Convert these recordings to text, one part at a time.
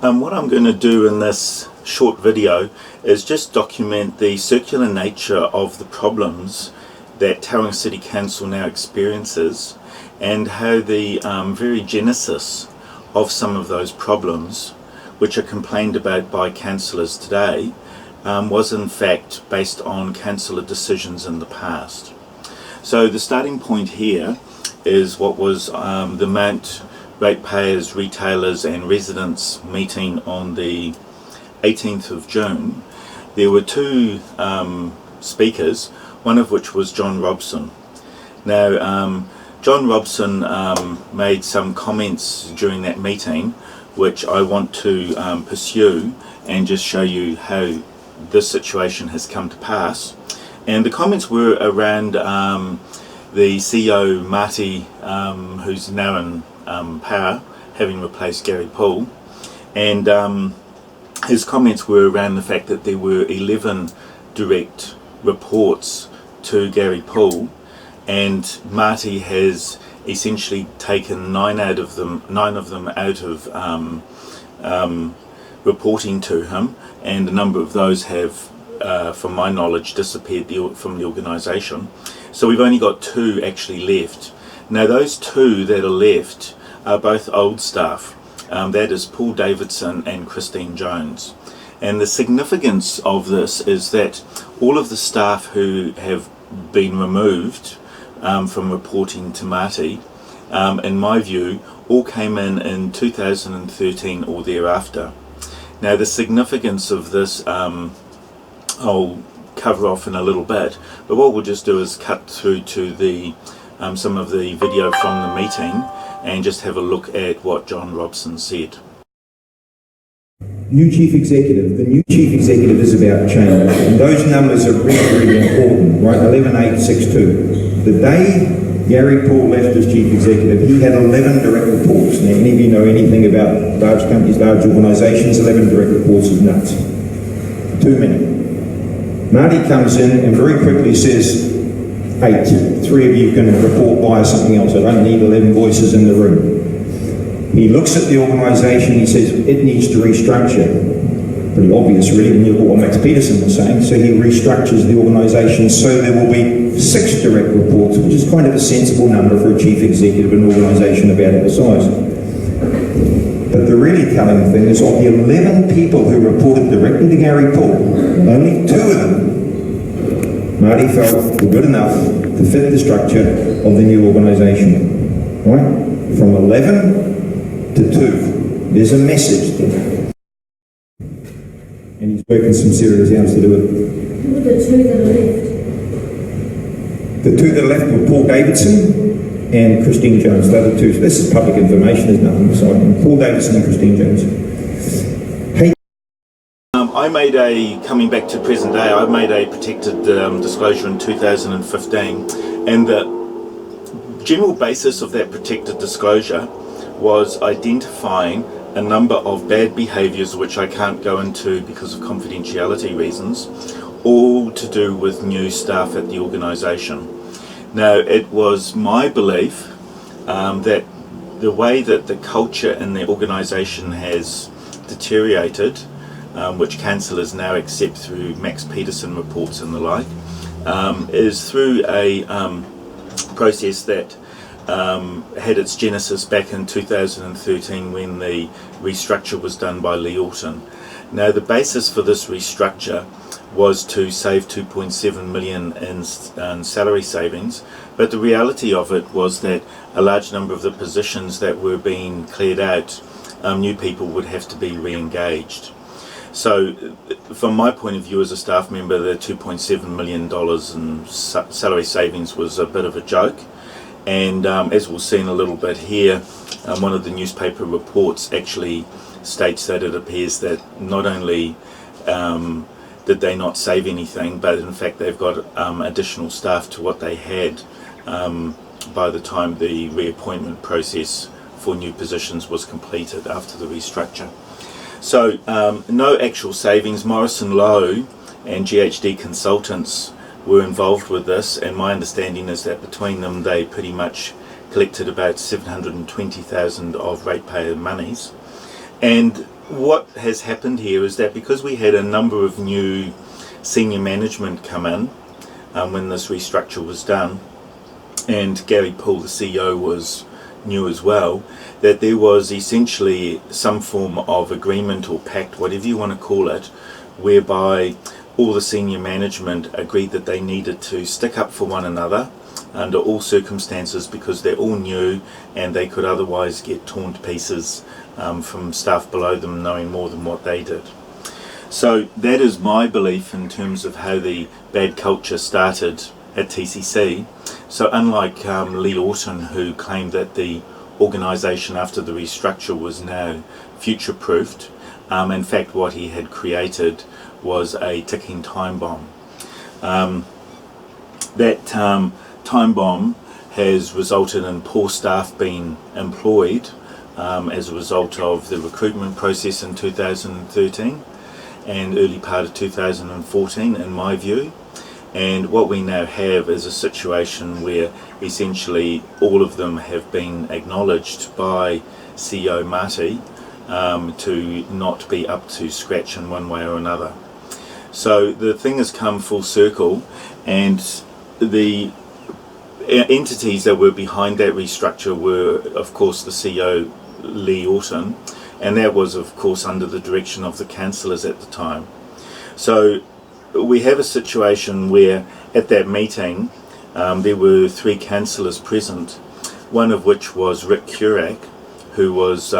What I'm going to do in this short video is just document the circular nature of the problems that Tauranga City Council now experiences, and how the very genesis of some of those problems, which are complained about by councillors today, was in fact based on councillor decisions in the past. So the starting point here is what was the Mount Ratepayers, Retailers and Residents meeting on the 18th of June. There were two speakers, one of which was John Robson. Now, John Robson made some comments during that meeting which I want to pursue and just show you how this situation has come to pass. And the comments were around the CEO Marty, who's now in power, having replaced Gary Poole, and his comments were around the fact that there were 11 direct reports to Gary Poole, and Marty has essentially taken nine of them out of reporting to him, and a number of those have, from my knowledge, disappeared from the organisation. So we've only got two actually left. Now those two that are left are both old staff. That is Paul Davidson and Christine Jones. And the significance of this is that all of the staff who have been removed from reporting to Marty, in my view, all came in 2013 or thereafter. Now the significance of this I'll cover off in a little bit, but what we'll just do is cut through to the some of the video from the meeting and just have a look at what John Robson said. New Chief Executive. The new Chief Executive is about change, and those numbers are really, really important, right? 11,862. The day Gary Poole left as Chief Executive, he had 11 direct reports. Now, any of you know anything about large companies, large organisations, 11 direct reports is nuts. Too many. Marty comes in and very quickly says, 8. 3 of you can report via something else. I don't need 11 voices in the room. He looks at the organisation, he says it needs to restructure. Pretty obvious really when you look at what Max Peterson was saying. So he restructures the organisation so there will be 6 direct reports, which is kind of a sensible number for a chief executive of an organisation about its size. But the really telling thing is, of the 11 people who reported directly to Gary Poole, only 2 of them Marty felt were good enough to fit the structure of the new organisation. Right? From 11 to 2. There's a message there. And he's working some serious hours to do it. Who were the 2 that are left? The 2 that are left were Paul Davidson and Christine Jones. The other 2. So this is public information, there's nothing beside them. Paul Davidson and Christine Jones. I made coming back to present day, I made a protected disclosure in 2015, and the general basis of that protected disclosure was identifying a number of bad behaviours which I can't go into because of confidentiality reasons, all to do with new staff at the organisation. Now, it was my belief that the way that the culture in the organisation has deteriorated, which councillors now accept through Max Peterson reports and the like, is through a process that had its genesis back in 2013 when the restructure was done by Lee Orton. Now the basis for this restructure was to save 2.7 million in salary savings, but the reality of it was that a large number of the positions that were being cleared out, new people would have to be re-engaged. So from my point of view as a staff member, the $2.7 million in salary savings was a bit of a joke. And as we'll see in a little bit here, one of the newspaper reports actually states that it appears that not only did they not save anything, but in fact they've got additional staff to what they had by the time the reappointment process for new positions was completed after the restructure. So no actual savings. Morrison Lowe and GHD Consultants were involved with this, and my understanding is that between them they pretty much collected about 720,000 of ratepayer monies. And what has happened here is that because we had a number of new senior management come in when this restructure was done, and Gary Poole, the CEO, was new as well, that there was essentially some form of agreement or pact, whatever you want to call it, whereby all the senior management agreed that they needed to stick up for one another under all circumstances, because they're all new and they could otherwise get torn to pieces from staff below them knowing more than what they did. So that is my belief in terms of how the bad culture started at TCC. So unlike Lee Orton, who claimed that the organisation after the restructure was now future-proofed, in fact what he had created was a ticking time bomb. That time bomb has resulted in poor staff being employed as a result of the recruitment process in 2013 and early part of 2014, in my view. And what we now have is a situation where essentially all of them have been acknowledged by CEO Marty to not be up to scratch in one way or another. So the thing has come full circle, and the entities that were behind that restructure were, of course, the CEO Lee Orton, and that was, of course, under the direction of the councillors at the time. So we have a situation where at that meeting there were 3 councillors present, one of which was Rick Curack, who was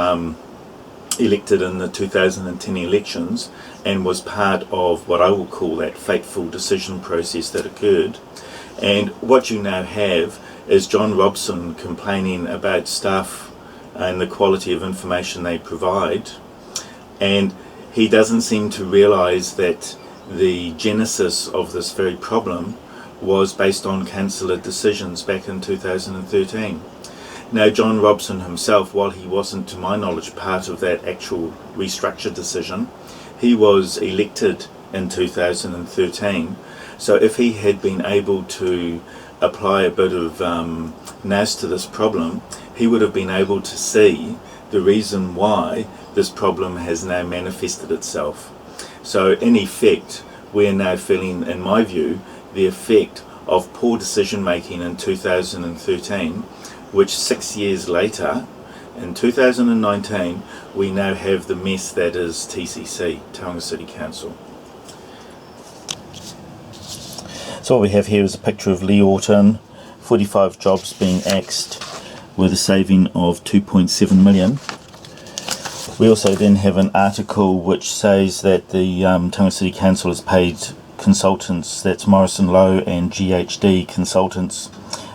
elected in the 2010 elections and was part of what I will call that fateful decision process that occurred. And what you now have is John Robson complaining about staff and the quality of information they provide, and he doesn't seem to realise that the genesis of this very problem was based on councillor decisions back in 2013. Now, John Robson himself, while he wasn't, to my knowledge, part of that actual restructure decision, he was elected in 2013. So if he had been able to apply a bit of nous to this problem, he would have been able to see the reason why this problem has now manifested itself. So in effect, we're now feeling, in my view, the effect of poor decision making in 2013, which 6 years later, in 2019, we now have the mess that is TCC, Tauranga City Council. So what we have here is a picture of Lee Orton, 45 jobs being axed with a saving of 2.7 million. We also then have an article which says that the Tauranga City Council has paid consultants, that's Morrison Lowe and GHD consultants,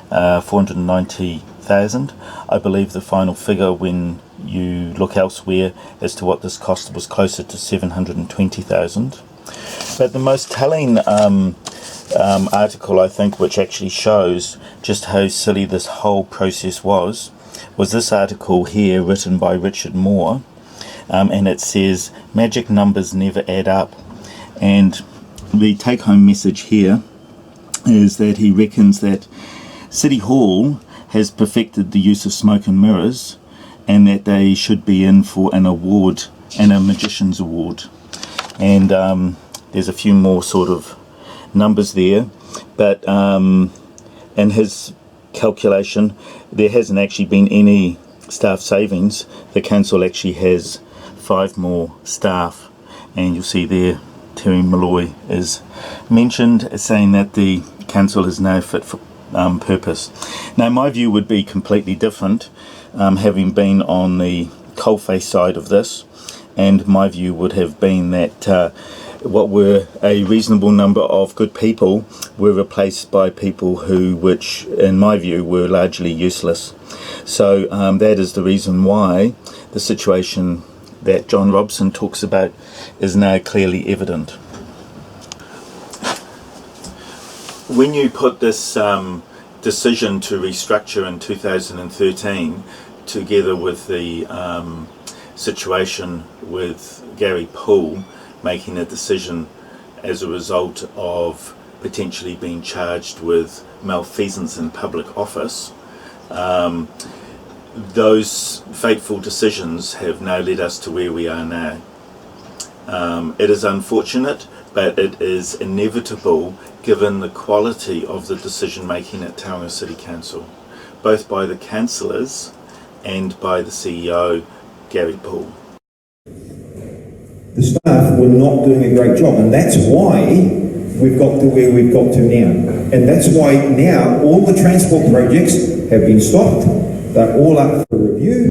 490,000. I believe the final figure, when you look elsewhere as to what this cost, was closer to 720,000. But the most telling article, I think, which actually shows just how silly this whole process was this article here written by Richard Moore, and it says magic numbers never add up. And the take-home message here is that he reckons that City Hall has perfected the use of smoke and mirrors, and that they should be in for an award, and a magician's award. And there's a few more sort of numbers there, but in his calculation there hasn't actually been any staff savings. The council actually has 5 more staff, and you'll see there Terry Malloy is mentioned as saying that the council is now fit for purpose. Now my view would be completely different, having been on the coalface side of this, and my view would have been that what were a reasonable number of good people were replaced by people which in my view were largely useless. So that is the reason why the situation that John Robson talks about is now clearly evident. When you put this decision to restructure in 2013 together with the situation with Gary Poole making a decision as a result of potentially being charged with malfeasance in public office, those fateful decisions have now led us to where we are now. It is unfortunate, but it is inevitable given the quality of the decision making at Tauranga City Council, both by the councillors and by the CEO, Gary Poole. The staff were not doing a great job, and that's why we've got to where we've got to now. And that's why now all the transport projects have been stopped. They're all up for review.